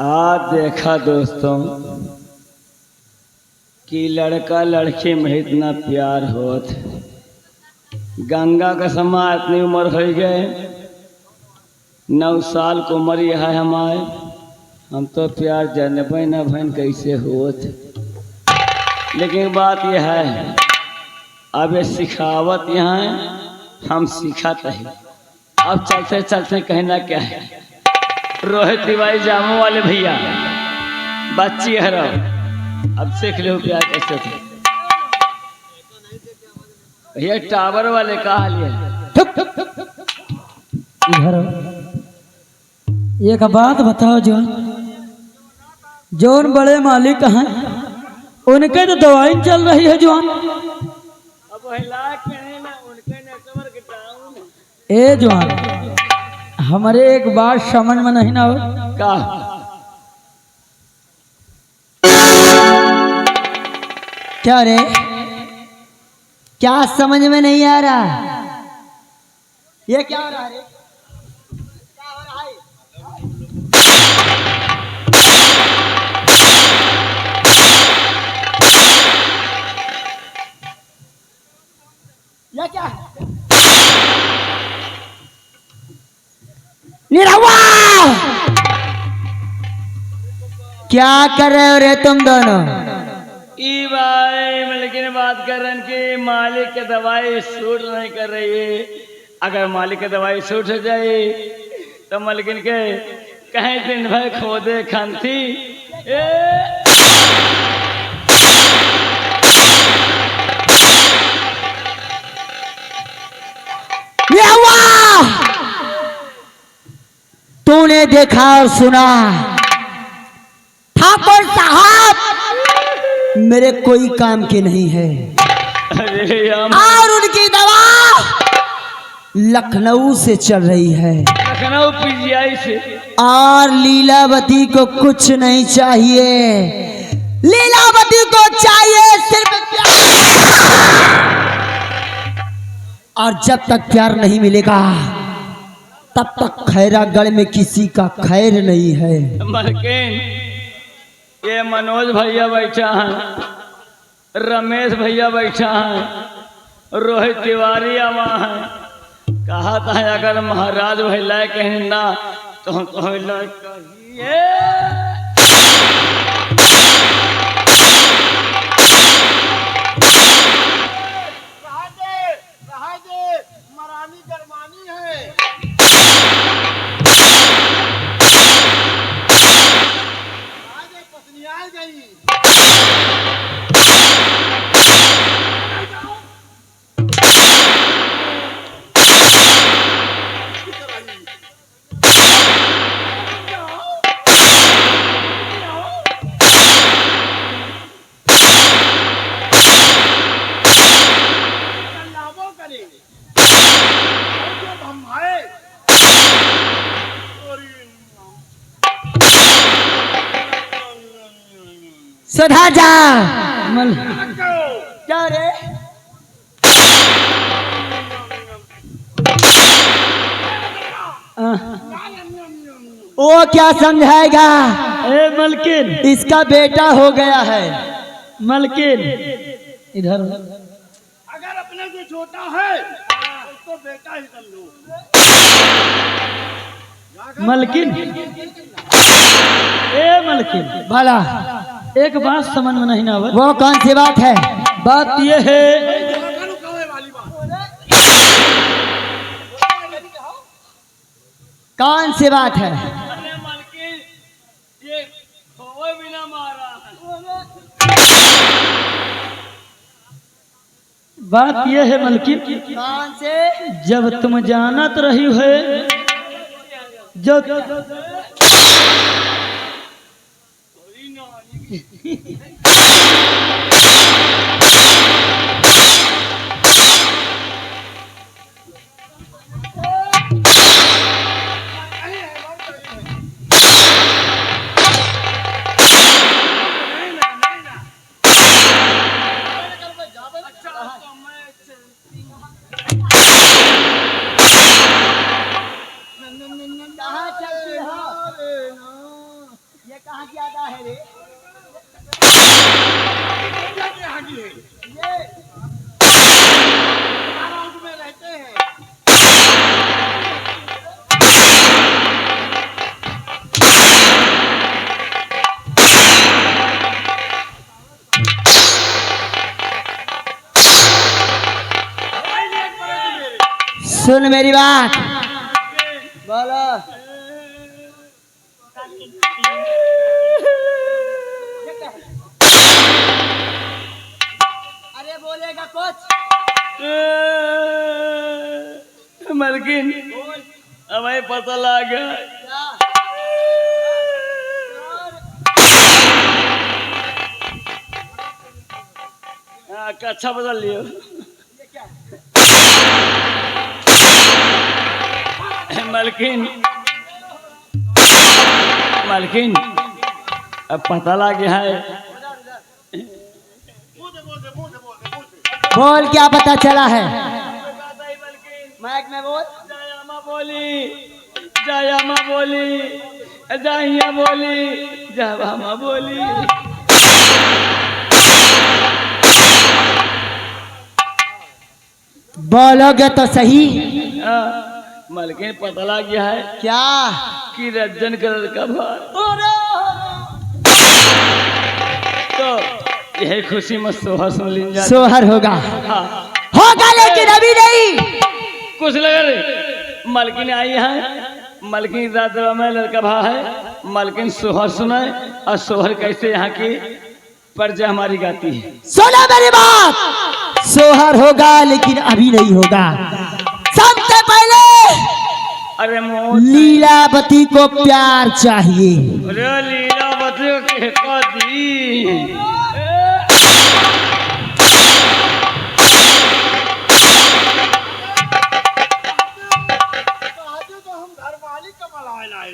आज देखा दोस्तों कि लड़का लड़की में इतना प्यार होत। गंगा का समा इतनी उम्र हो गए, 9 साल को उम्र यह है हमारे। हम तो प्यार जानबे न भन कैसे होत। लेकिन बात यह है, अब ये सिखावत यहाँ हम सीखत है। अब चलते चलते कहना क्या है, रोहित तिवारी जामू वाले भैया बच्ची हरो, अब सीख लो प्यार कैसे थे। भैया टावर वाले कहा लिए इधर एक बात बताओ, जौन बड़े मालिक हैं उनके तो दवाई चल रही है जवान। ए जवान, हमारे एक बात समझ में नहीं ना हो का क्या रे, क्या समझ में नहीं आ रहा? ये क्या हो रहा है? क्या हो रहा है? ये क्या है? निरहुआ, क्या कर रहे हो रे तुम दोनों? ई भाई लेकिन बात कर रहे हैं कि मालिक की दवाई सूट नहीं कर रही है। अगर मालिक की दवाई सूट हो जाए तो मलकिन के कहीं दिन भर खो दे खानती। तूने देखा और सुना, ठाकुर साहब मेरे कोई काम के नहीं है। और उनकी दवा लखनऊ से चल रही है, लखनऊ पीजीआई से। और लीलावती को कुछ नहीं चाहिए। लीलावती को चाहिए सिर्फ प्यार, और जब तक प्यार नहीं मिलेगा तब तक खैरागढ़ में किसी का खैर नहीं है। मलकिन ये मनोज भैया बैठा है, रमेश भैया बैठा है, रोहित तिवारी आवा है। कहा था अगर महाराज भैया कहीं ना तो कहिए। मरानी गरमानी है। पत्नी आ गई। सुधा जा क्या रे? वो क्या समझाएगा? ए मलकिन, इसका बेटा हो गया है। मलकिन इधर। अगर अपने से छोटा है उसको बेटा ही कर लो। मलकिन, ए मलकिन भला एक बात समझ में नहीं आवे। वो कौन सी बात है? बात ये है, कौन सी बात है? ये खोए बिना मारा बात ये है मलकिन, कौन से? जब तुम जानत रही है जब कहाँ ज्यादा है रे? यहाँ की है ये ग्राउंड में रहते हैं। सुन मेरी बात, बोलो। अरे बोलेगा कुछ? मलकिन हमें पता लग गया। हाँ, कच्छा बदल लियो। मलकिन मलकिन अब पता लग गया है। बोल, क्या पता चला है? माइक में बोल। जयामा बोली, जयामा बोली, जहिया बोली, जवामा बोली। बोलोगे तो सही। मलकिन पता लग गया है क्या? कि रंजन कलर का भार। तो यही खुशी में सोहर सुन लीन जा। सोहर होगा, हाँ, होगा लेकिन अभी नहीं। कुछ लगा रे। मलकिन आई है, मलकिन रात में लड़का भा है। मलकिन सोहर सुनाए और सोहर कैसे यहाँ की परजा हमारी गाती है। सुनो मेरी बात, सोहर होगा लेकिन अभी नहीं होगा। सबसे पहले अरे मोह लीलावती को प्यार चाहिए। अरे लीलावती को कहता दी। तो हम घर वाली कमल आए लाए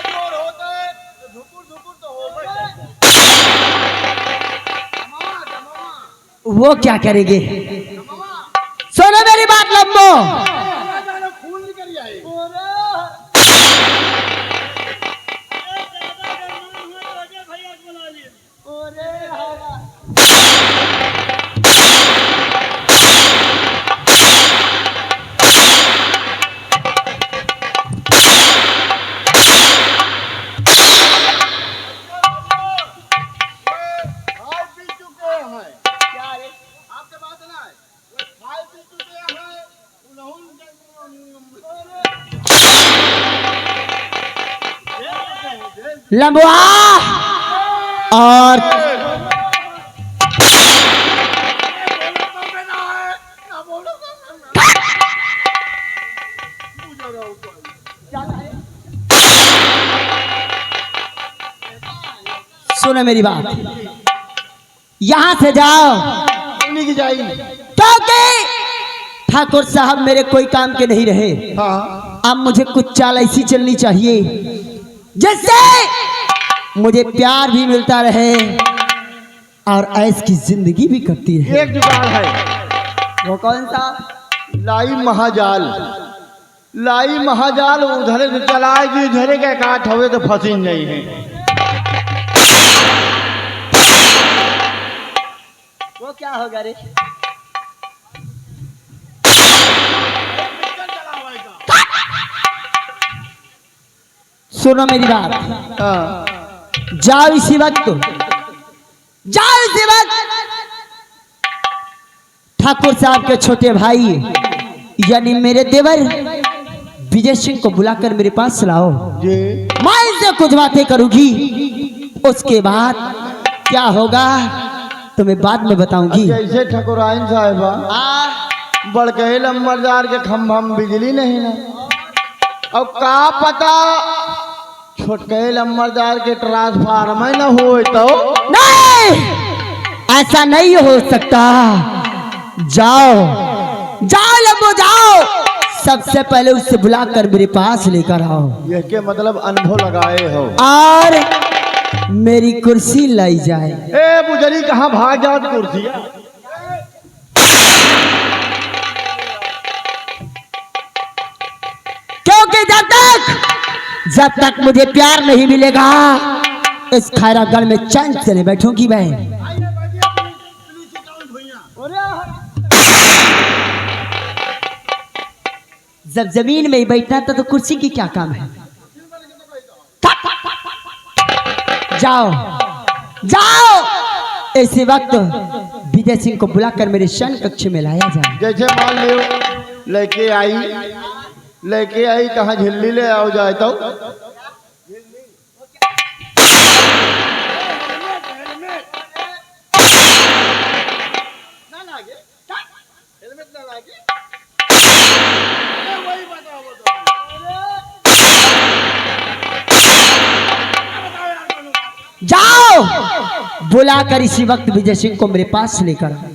जोर होता है तो धुकुर धुकुर तो हो गए। वो क्या करेंगे? सुनो मेरी बात लंबो। खून निकल जाए। लंबुआ और सुनो मेरी बात, यहाँ से जाओ। की जाएगी। क्योंकि ठाकुर साहब मेरे कोई काम के नहीं रहे। हाँ अब मुझे कुछ चाल ऐसी चलनी चाहिए जिससे मुझे प्यार भी मिलता रहे और ऐश की जिंदगी भी कटती रहे। एक जुगाड़ है। वो कौन सा? लाई महाजाल, लाई महाजाल उधरे से चलाएगी, उधरे के काट हवे तो फंसी नहीं है। वो क्या होगा रे? सुनो मेरी बात, हाँ जाओ इसी वक्त, जाओ इसी वक्त ठाकुर साहब के छोटे भाई यानी मेरे देवर विजय सिंह को बुलाकर मेरे पास लाओ। जी मैं इनसे कुछ बातें करूंगी, उसके बाद क्या होगा तुम्हें बाद में बताऊंगी। जैसे ठकुराइन साहिबा बड़कहे लम्बरदार के खंभा में बिजली नहीं ना, अब का पता छोटकहे लम्बरदार के ट्रांसफार्मर न हो तो नहीं, ऐसा नहीं हो सकता। जाओ जाओ लंबो जाओ, सबसे पहले उससे बुलाकर मेरे पास लेकर आओ। यह के मतलब अनुभव लगाए हो। और मेरी कुर्सी लाई जाए। ए बुजरी कहाँ भाग जात कुर्सी। क्योंकि जब तक जब तक मुझे प्यार नहीं मिलेगा इस खैरागढ़ में चैन से नहीं बैठूंगी मैं। जब जमीन में ही बैठना था तो कुर्सी की क्या काम है। जाओ जाओ, ऐसे वक्त विजय सिंह को बुलाकर मेरे शयन कक्ष में लाया जाए। जैसे मान लियो लेके आई कहाँ झिल्ली ले आओ जाए तो जाओ, बुलाकर इसी वक्त विजय सिंह को मेरे पास लेकर आओ।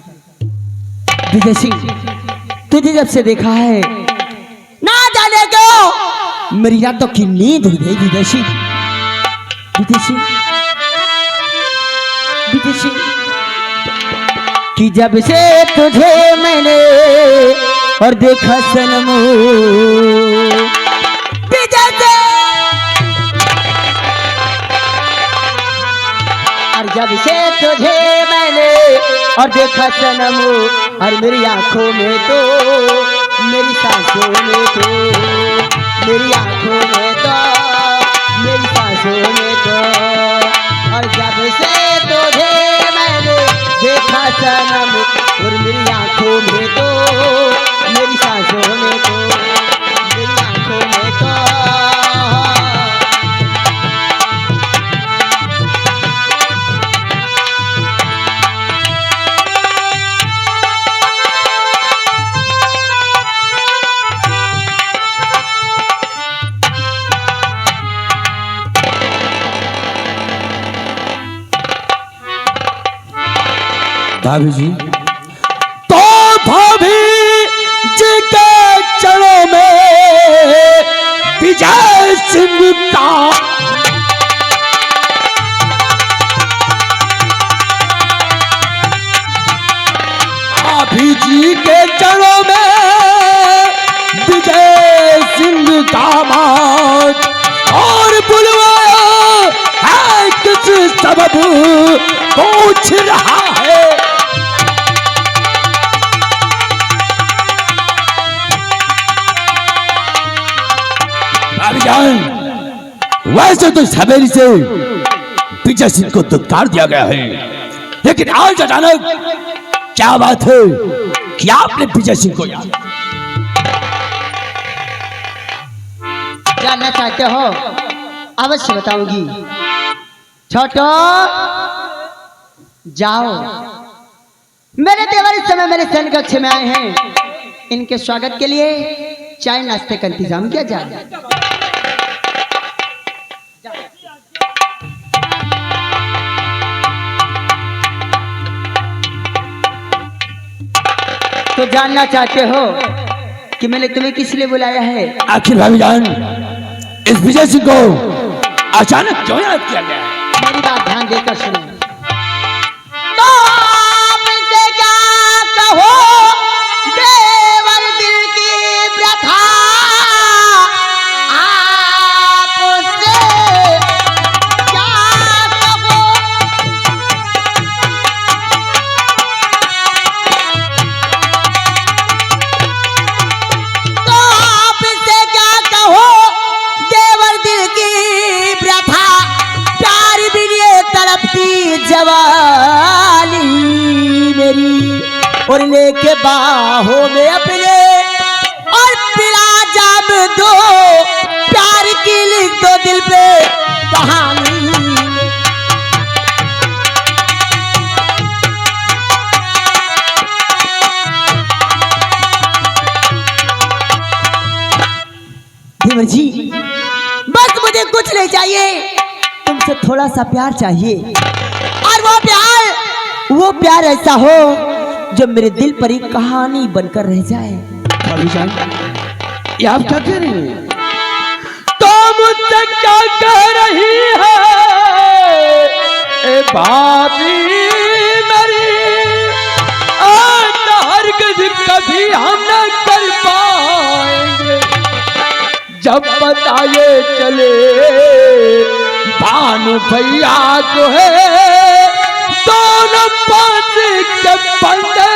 विजय सिंह, तुझे जब से देखा है ना जाने क्यों मेरी रातों की नींद उड़ गई। विजय सिंह, विजय सिंह, विजय सिंह, कि जब से तुझे मैंने और देखा सनम, विजय से और जब से तुझे मैंने और देखा सनम, और मेरी आंखों में तो मेरी सांसों में तो मेरी आंखों में तो मेरी सांसों में तो, और जब से तुझे मैंने देखा सनम, और मेरी आंखों में तो मेरी सांसों में तो मेरी आंखों में तो। भाभी जी, तो भाभी जी के चरणों में विजय सिंह का भाभी जी के चरणों में विजय सिंह का मात और बुलवाया है किस सबब पूछ रहा है। वैसे तो सवेरे से विजय सिंह को दुत्कार दिया गया है, लेकिन आज अचानक क्या बात है कि आपने विजय सिंह को याद जानना चाहते हो? अवश्य बताऊंगी। छोटो, जाओ, मेरे देवर इस समय मेरे शयन कक्ष में आए हैं। इनके स्वागत के लिए चाय नाश्ते का इंतजाम किया जाए। तो जानना चाहते हो कि मैंने तुम्हें किस लिए बुलाया है? आखिर भाभी जान, इस विजय सिंह को अचानक क्यों याद किया गया है? मेरी बात ध्यान देकर सुनो। तो आपसे क्या कहो देवर दिल की व्यथा, आपसे क्या कहो, तो आपसे क्या कहो देवर दिल की व्यथा, प्यार भी ये तड़पती जवानी मेरी, और लेके बाहों में अपने और पिला जाम दो, प्यार की लिख दो दिल पे कहानी। देवर जी, बस मुझे कुछ नहीं चाहिए, तुमसे थोड़ा सा प्यार चाहिए, और वो प्यार ऐसा हो जो मेरे दिल पर एक कहानी बनकर रह जाए। भाभी जान, ये आप क्या कह रही हैं? तो मुझसे क्या कह रही है ए भाभी मेरी? हरगिज़ कभी हम न कर पाएंगे जब बताए चले भानु भैया तो है दोनों पास के बंदे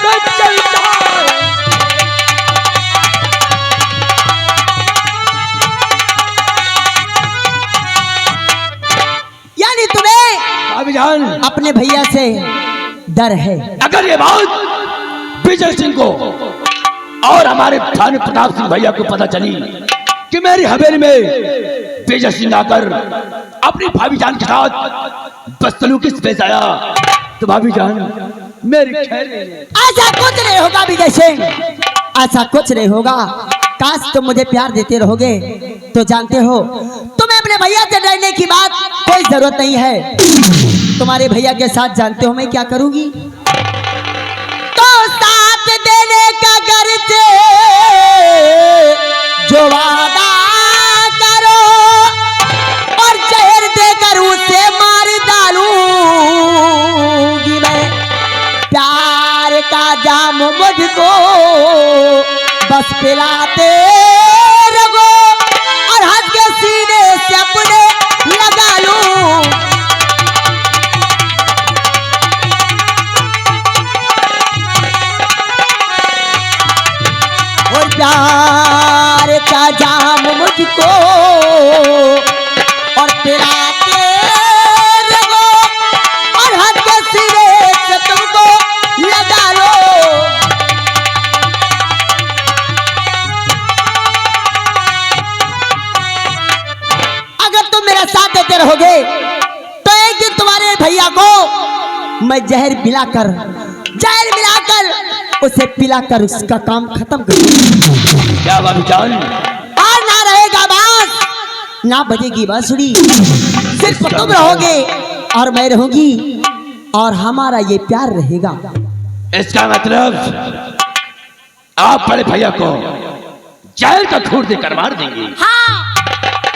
में चल जाए। यानी तुम्हें भाभी जान अपने भैया से डर है। अगर ये बात विजय सिंह को और हमारे भानु प्रताप सिंह भैया को पता चली कि मेरी हवेली में विजय सिंह आकर अपनी भाभी जान के साथ बदसलूकी से पेश आया तो भाभी जान मेरी खैर नहीं है। ऐसा कुछ नहीं होगा विजय सिंह, ऐसा कुछ नहीं होगा। काश तुम मुझे प्यार देते रहोगे तो जानते हो तुम्हें अपने भैया से डरने की बात कोई जरूरत नहीं है। तुम्हारे भैया के साथ जानते हो मैं क्या करूंगी? तो साथ देने का घर से जो वादा करो और जहर देकर उसे मार डालूंगी मैं। प्यार का जाम मुझको बस पिलाते रहो और हंस के सीने से अपने लगा लूं। और प्यार का जाम मुझको और पिलाते रहो और हंस के सीने से तुमको लगा लो। अगर तुम मेरा साथ देते रहोगे तो एक दिन तुम्हारे भैया को मैं जहर मिलाकर उसे पिलाकर उसका काम खत्म कर दूंगा। क्या भाभी जान और ना रहेगा बांस ना बजेगी बांसुरी, सिर्फ तुम रहोगे और मैं रहूंगी और हमारा ये प्यार रहेगा। इसका मतलब आप बड़े भैया को जेल का घूर देकर मार देंगे। हाँ,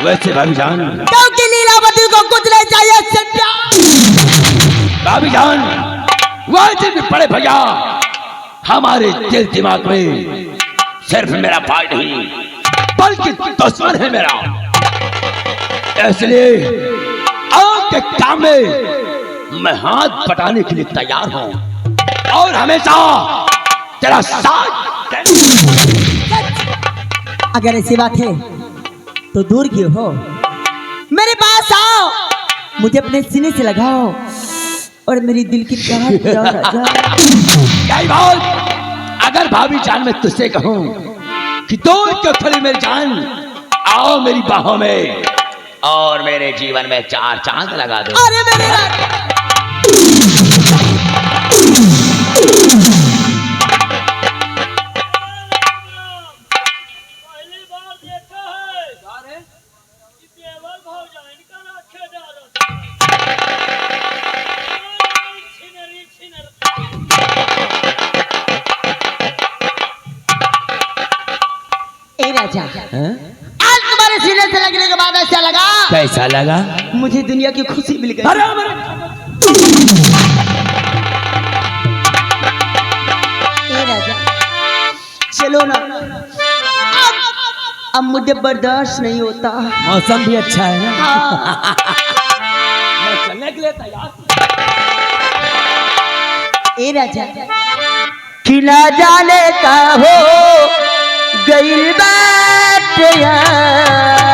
वैसे भाभी जान क्योंकि लीलावती को कुछ नहीं चाहिए इससे प्यार। भाभी जान वैसे भी बड़े भैया हमारे दिल दिमाग में सिर्फ मेरा भाई नहीं बल्कि दुश्मन है मेरा। इसलिए आपके काम में मैं हाथ बटाने के लिए तैयार हूं और हमेशा तेरा साथ। अगर ऐसी बात है तो दूर क्यों हो, मेरे पास आओ, मुझे अपने सीने से लगाओ और मेरी दिल की करार पिलाओ राजा। यही बात अगर भाभी जान मैं तुझसे कहूं कि दूर क्यों खड़ी मेरी जान, आओ मेरी बाहों में और मेरे जीवन में 4 चांद लगा दो। अरे मेरे राजा, ए राजा, आज तुम्हारे सीने से लगने के बाद ऐसा लगा कैसा लगा? मुझे दुनिया की खुशी मिल गई। ए राजा चलो ना, अब मुझे बर्दाश्त नहीं होता। मौसम भी अच्छा है ना। हाँ। मैं चलने के लिए तैयार। ए राजा कि ना जाने का हो गइल बात यार,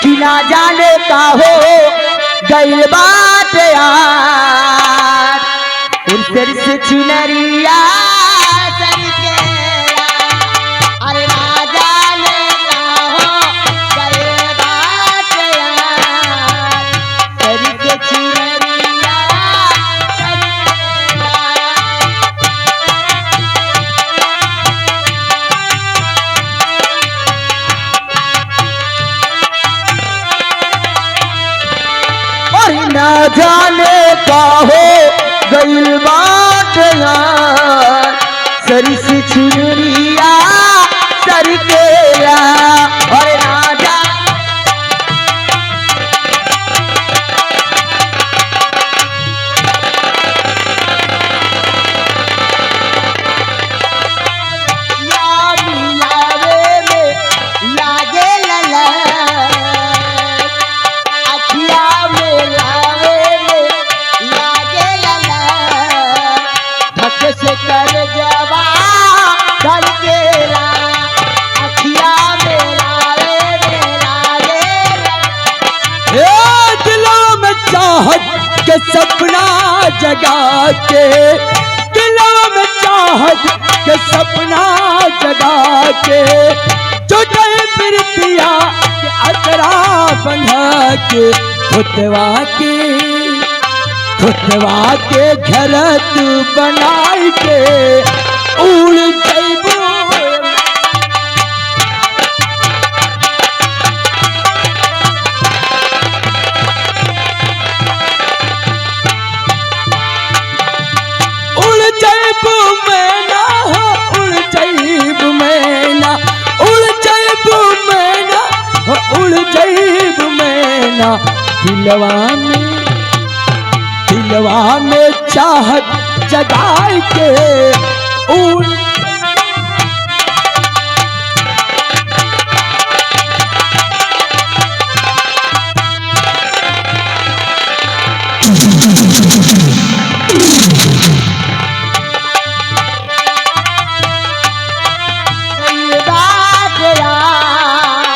कि ना जाने का हो गइल बात यार, उनकर से चुनरिया सर के अरे ना जाने का हो गइल बात यार, सर के चुनरिया सर ना जाने का हो गइल बात यार, सर से चुनरिया सर के और ना जा या मिलावे चाहत के सपना जगा के, दिलों में चाहत के सपना जगा के, जो गए प्रीतिया के असरा बंधा के, खुतवा के घर तू बनाई के उड़ जइबो। उड़ जइबो मैना हो, उड़ जइबो मैना, उड़ जइबो मैना हो, उड़ जइबो मैना। दिलवा में चाहत जगाए के उड़। ये बात यार,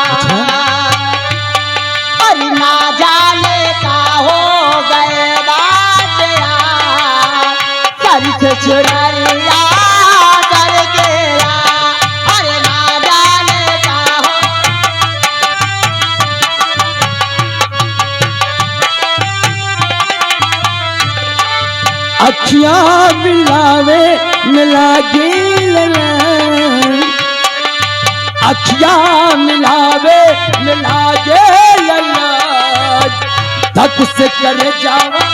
अरे ना जाने का हो गए बात यार, सर से चुनरिया करके यार, अरे ना जाने का हो। अखियां मिलावे मिलागे ललान, अखियां मिलावे मिलागे ललान, धक से कर जावा।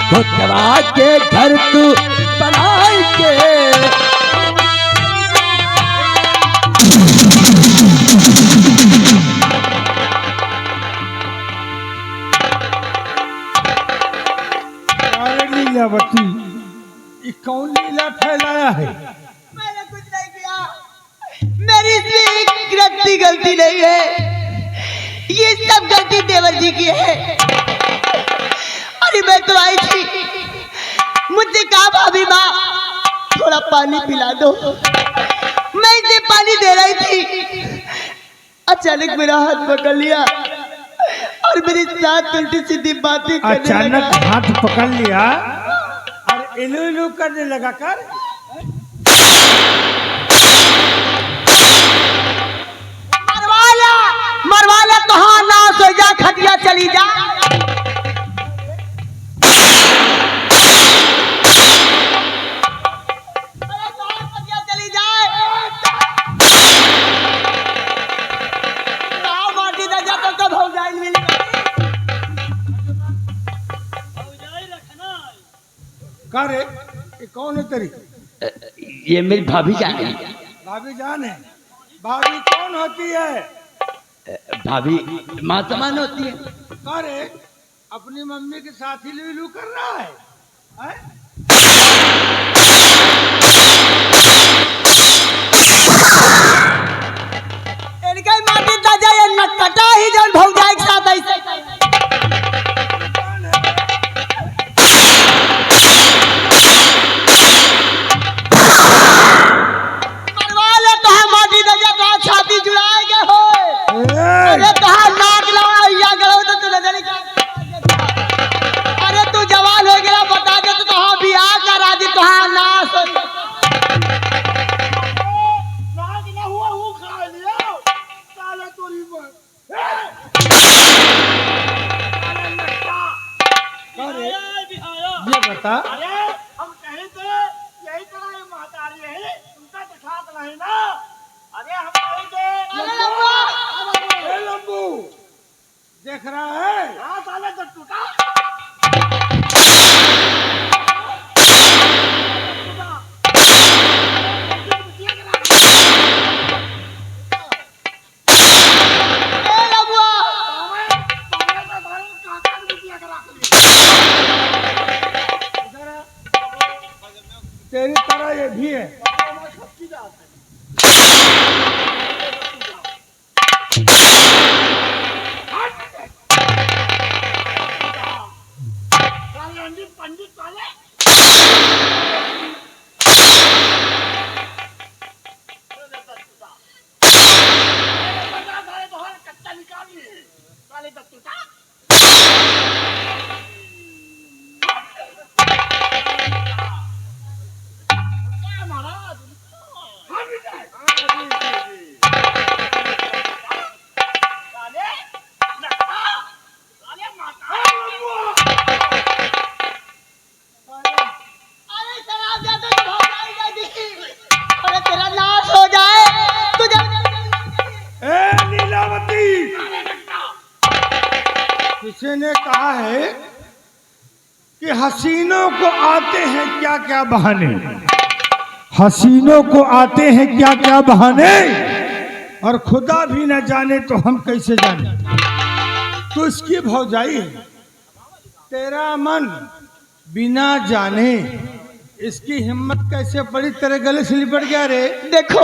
खुतवा के घर तू बनाई के। अरे लीलावती, ये कौन लीला फैलाया है? मैंने कुछ नहीं किया, मेरी इसमें एक रत्ती गलती नहीं है, ये सब गलती देवर जी की है। अरे मैं तो आई थी, मुझसे कहा भाभी माँ थोड़ा पानी पिला दो, मैं इसे पानी दे रही थी, अचानक मेरा हाथ पकड़ लिया और मेरे साथ उल्टी सीधी बातें करने अचानक लगा। हाथ पकड़ लिया और इलू इलू करने लगा कर। मरवाला तो हाँ ना सो जा, खटिया चली जा। कर ये कौन है तेरी? ये मेरी भाभी जान है। भाभी जान है? भाभी कौन होती है? भाभी माँ समान होती है। कर अपनी मम्मी के साथ ही लू कर रहा है, हैं? इनका माटी दादा ये नटकटा ही जन भौजाई के साथ ऐसे मरवाले तो हम माटी दादा तो छाती जुड़ाएंगे हो। अरे तो हम नाक लगा या गलो तो तू नजर क्या? अरे तू जवान हो गया बता दे तो हम बियाह करा दी तो हाँ नाश ये बता। अरे हम कहे थे यही तरह ये महतारी है, उनका तो साथ नहीं ना। अरे हम नहीं दे। ए लंबू देख रहा है? हाँ साले तो टूटा। तेरी तरह ये भी है। पंडित वाले कच्चा निकालिए वाले तक टूटा। किसी ने कहा है कि हसीनों को आते हैं क्या क्या बहाने, हसीनों को आते हैं क्या क्या बहाने, और खुदा भी न जाने तो हम कैसे जाने। तो इसकी भौजाई है, तेरा मन बिना जाने इसकी हिम्मत कैसे पड़ी, तेरे गले से लिपट गया रे। देखो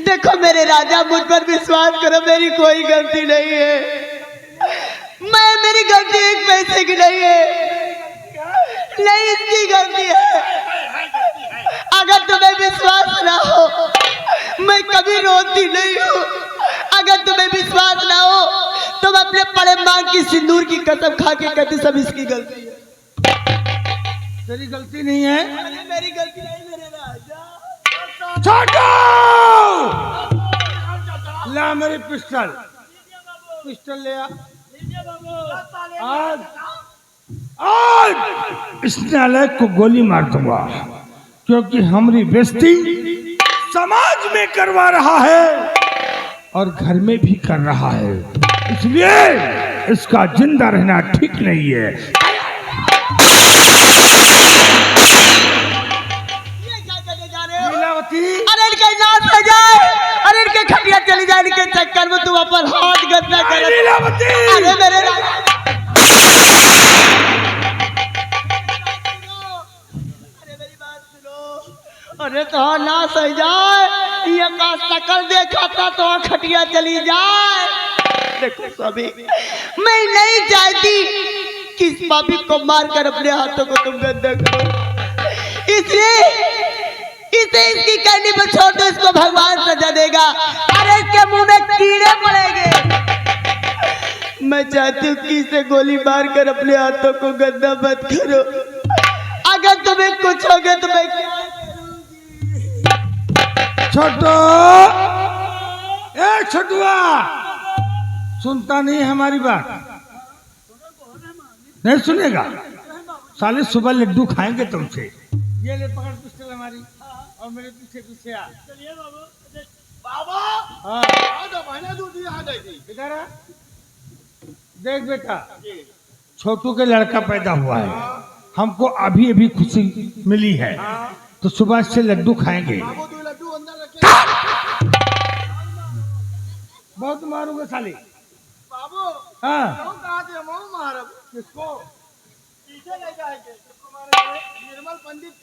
देखो मेरे राजा, मुझ पर विश्वास करो, मेरी कोई गलती नहीं है। मेरी गलती एक पैसे की नहीं है, नहीं इसकी गलती है। अगर तुम्हें विश्वास ना हो मैं कभी रोती नहीं हूँ। अगर तुम्हें विश्वास ना हो तुम अपने बड़े मां की सिंदूर की कसम खा के कहती सब इसकी गलती है। तेरी गलती नहीं है? मेरी गलती नहीं मेरे राजा। छोटू ला मेरी पिस्टल, पिस्टल ले आ। आज आज इस नालायक को गोली मार दूंगा, क्योंकि हमारी बेइज्जती समाज में करवा रहा है और घर में भी कर रहा है, इसलिए इसका जिंदा रहना ठीक नहीं है। लीलावती, अरे इनका नाश हो जाए, अरे इनके खटिया चली जाए, इनके चक्कर में तुम अपन हाथ गंदा कर। लीलावती, अरे मेरे राजा, अरे मेरी बात सुनो। अरे तो नाश हो जाए, ये का शकल देखा था तो खटिया चली जाए। देखो सभी, मैं नहीं चाहती कि इस पापी को मारकर अपने हाथों को तुम गंदा करो, इसलिए इसे इसकी करनी पर छोड़ दो, इसको भगवान सजा देगा। अरे इसके मुंह में कीड़े पड़ेंगे। मैं चाहती हूँ कि इसे गोली मार कर अपने हाथों को गंदा मत करो। अगर तुम्हें कुछ हो गया तो मैं क्या करूंगी? छोटू, ए छोटुआ, सुनता नहीं हमारी बात? नहीं सुनेगा? साले सुबह लड्डू खाएंगे तुमसे। ये ले पकड़ पिस्टल हमारी, और मेरे पीछे पीछे आ। चलिए बाबा। हाँ इधर आ। देख बेटा, छोटू के लड़का पैदा हुआ है, हमको अभी अभी खुशी मिली है, तो सुबह से लड्डू खाएंगे। बहुत मारूंगा साले। बाबू हाँ किसको? पीछे ले जाएंगे, किसको मारेंगे? निर्मल पंडित।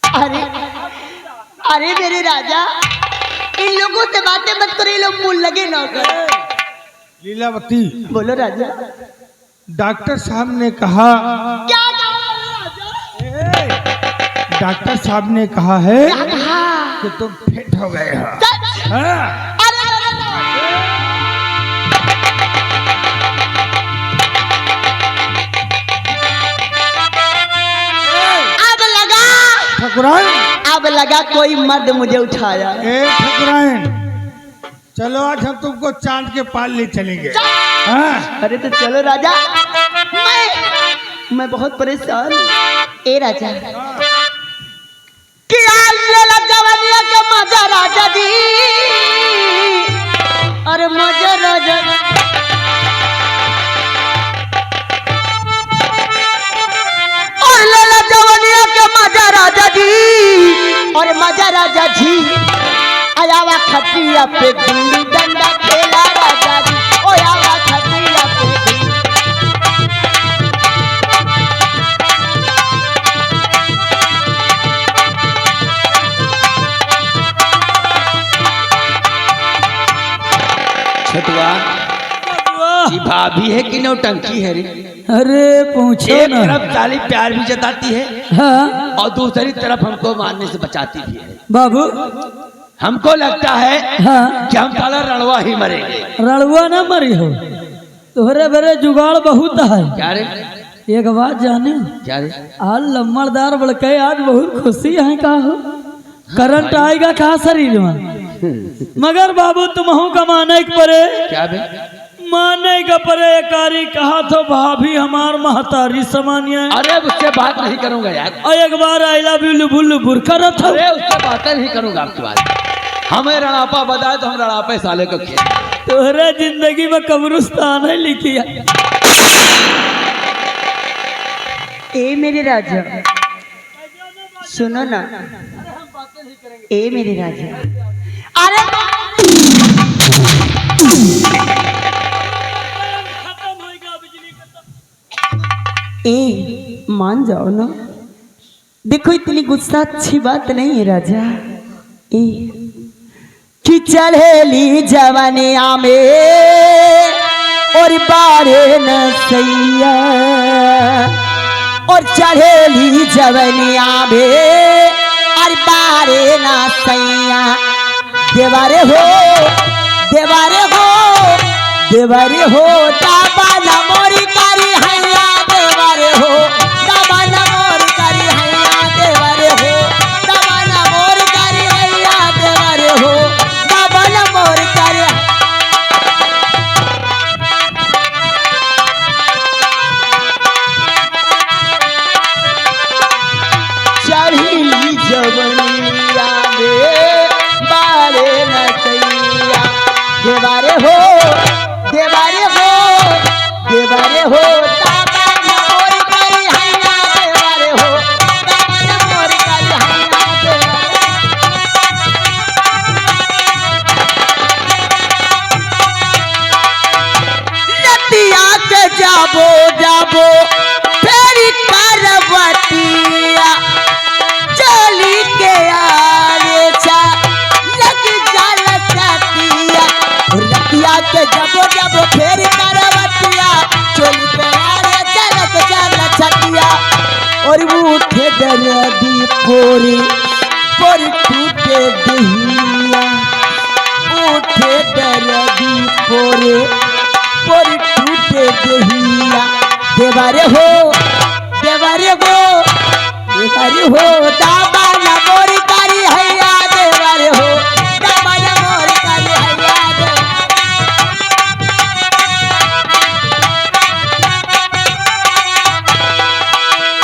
अरे अरे मेरे राजा, इन लोगों से बातें मत करो, ये लोग मुंह लगे ना कर। लीलावती, बोलो राजा। डॉक्टर साहब ने कहा, क्या राजा? डॉक्टर साहब ने कहा है क्या कहा? कि तुम फिट हो गए हो। हाँ? अब लगा, ठकुराइन, अब लगा कोई मर्द मुझे उठाया। ए ठकुराइन, चलो आज हम तुमको चांद के पार ले चलेंगे। हाँ? अरे तो चलो राजा, मैं बहुत परेशान हूँ। ए राजा कि आज ले ला जवानिया के मजा राजा जी, अरे मजा राजा और ले ला जवानिया के मजा राजा जी, और मजा राजा जी आयावा खटिया पे गुल्ली डंडा खेला राजा जी, ओ आवा खटिया पे छतुआ ये भाभी है कि नौटंकी है रे? अरे पूछो एक ना। तरफ साली प्यार भी जताती है हाँ और दूसरी तरफ हमको मारने से बचाती भी है। बाबू, हमको लगता है हाँ कि हम साला रणवा ही मरेंगे। रणुआ ना मरी हो, तोहरे बेरे जुगाड़ बहुत है। क्या रे? एक बात जाने, क्या रे? आज लम्बरदार बड़के आज बहुत खुशी है का हो, करंट आएगा कहा शरीर में। मगर बाबू तुमहू का माने के परे, क्या बे? माने का परे कारी कहा तो भाभी हमार महतारी समानिया। अरे उससे बात नहीं करूंगा यार। और एक बार आई लव यू लुबुल लुबुर करत हो। अरे उससे बात नहीं करूंगा आपकी बात। हमें रणआपा बताए तो हम रणआपे साले को खेल। तोहरे जिंदगी में कब्रिस्तान है लिखी है। ए मेरे राजा सुनो ना, ए मेरे राजा, अरे ए मान जाओ ना, देखो इतनी गुस्सा अच्छी बात नहीं है राजा। ए कि चढ़ेली जवानिया में और बारे न सैया, और चढ़ेली जवनिया में और बारे ना सैया, देवारे हो देवारे हो देवारे हो, दाबा न मोरी करी हैया, देवारे हो दाबा न मोरी करी हैया, देवारे हो दाबा न मोरी करी हैया, देवारे हो दाबा न मोरी करी। चढ़ी जवनिया में बारे न सैया, देवारे हो देवारे हो देवारे हो, दाबा न मोर करी हैया, देवारे हो दाबा न मोर करी हैया, देवारे। नदिया के जाबो जाबो फेरी करवतिया, चली के आरे चा लग जाल चतिया, रतिया के जबो जबो फेरी करवतिया, चली के आरे चा लग जाल चतिया, और उठे दर्दी पोरी पोरी टूटे दहिया, उठे दर्दी पोरे पोरी टूटे दहिया, देवारे हो देवारे हो देवारे हो, दाबा न मोरी करी हैया, देवारे हो दाबा न मोरी करी हैया,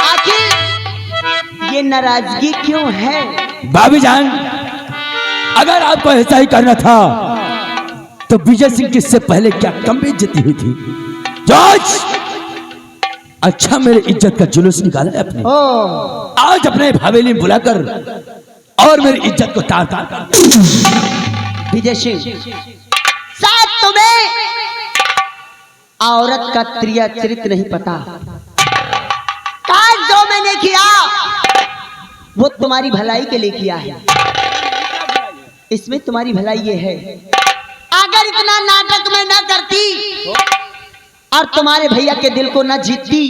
आखिर ये नाराजगी क्यों है? भाभी जान, अगर आपको ऐसा ही करना था तो विजय सिंह की इससे पहले क्या कम बेइज्जती हुई थी। जॉर्ज, अच्छा मेरे इज्जत का जुलूस निकाला है अपने। आज अपने हवेली में बुलाकर और मेरी इज्जत को तार तार कर। विजय सिंह, शायद तुम्हें औरत का त्रिया चरित्र नहीं पता। काज जो मैंने किया वो तुम्हारी भलाई के लिए किया है, इसमें तुम्हारी भलाई ये है। अगर इतना नाटक मैं न करती और तुम्हारे भैया के दिल को न जीतती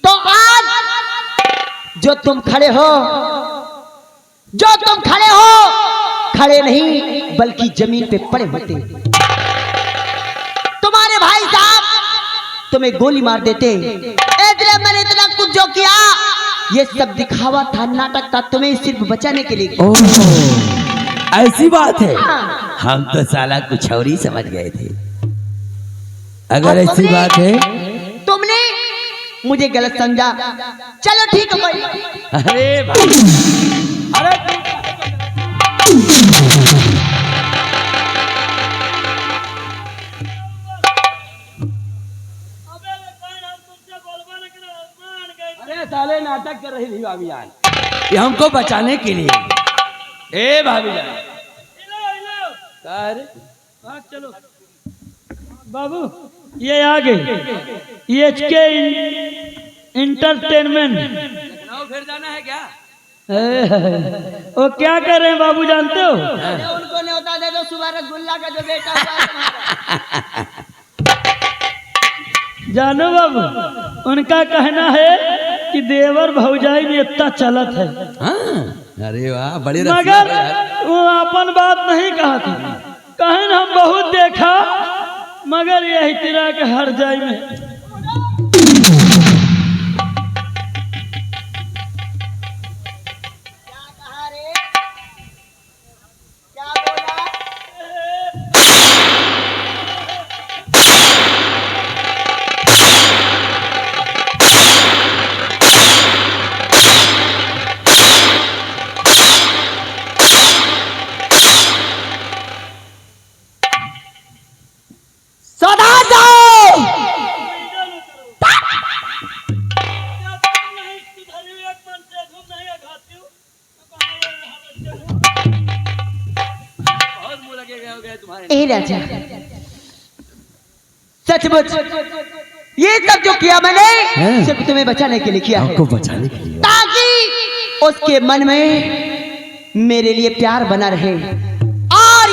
तो आज जो तुम खड़े हो खड़े नहीं बल्कि जमीन पे पड़े होते। तुम्हारे भाई साहब तुम्हें गोली मार देते, इसलिए मैंने इतना कुछ जो किया ये सब दिखावा था, नाटक था, तुम्हें सिर्फ बचाने के लिए। ओह, ऐसी बात है। हाँ। हम तो साला कुछ और ही समझ गए थे। अगर और ऐसी बात है, तुमने मुझे गलत समझा। चलो ठीक है भाई। अरे भाई, अरे अरे साले नाटक कर रही थी भाभी जान। ये हमको बचाने के लिए। ए भाभी जान, चलो बाबू, ये आ गए EHK इंटरटेनमेंट। फिर जाना है क्या? वो क्या कर रहे हैं बाबू जानते हो? उनको न्योता दे दो, सुबह रसगुल्ला का जो बेटा हुआ है तुम्हारा। जानो बाबू, उनका कहना है कि देवर भौजाई में इतना चलत है, हाँ? अरे वाह, बड़े मगर वो अपन बात नहीं कहा थी। कहन हम बहुत देखा, मगर यही तरह के हर जाई में ए राजा, सचमुच ये सब जो किया मैंने सिर्फ तुम्हें बचाने के लिए किया है, हमको बचाने के लिए, ताकि उसके मन में मेरे लिए प्यार बना रहे। और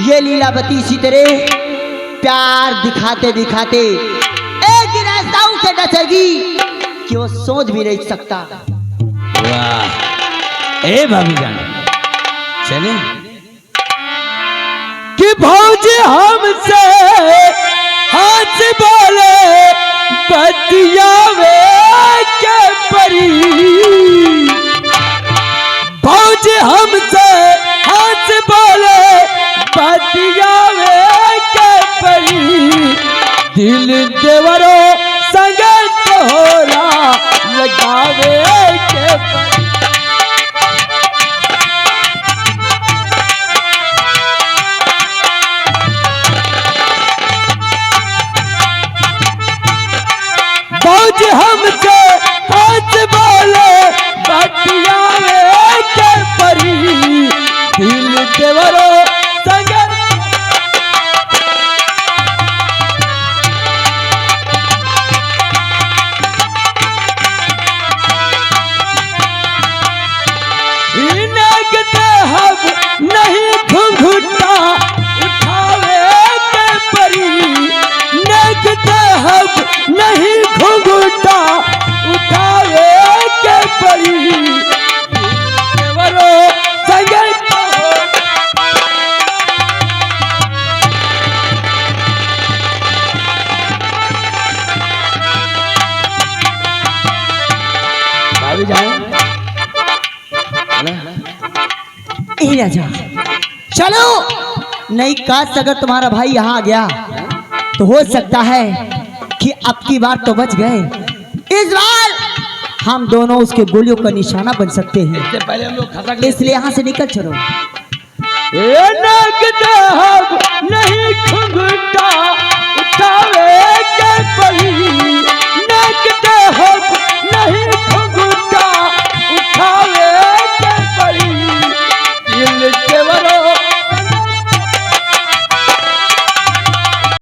ये लीलावती इसी तरह प्यार दिखाते दिखाते एक दिन ऐसा उसे डसेगी कि वो सोच भी नहीं सकता। वाह। ए भाभी जान, चले कि भौजी हमसे हाथ बोले बतियावे के परी। भौजी हमसे हाथ बोले बतियावे के परी। दिल देवरो संग तोरा लगावे के परी। भौजी हमसे हाथ बोले बतियावे के परी। दिल देवरो संग नगते हम नहीं घुंघुटा उठावे के परी। नगते हम नहीं घुंघुटा उठावे के परी। देवरो संग भाभी जाए। ए राजा, चलो, नहीं काश अगर तुम्हारा भाई यहाँ आ गया तो हो सकता है कि अब की बार तो बच गए। इस बार हम दोनों उसके गोलियों का निशाना बन सकते हैं। इससे पहले हम लोग खसक इसलिए यहाँ से निकल चलो। नगते हम नहीं घुंघटा उठावे के परी। नगते हम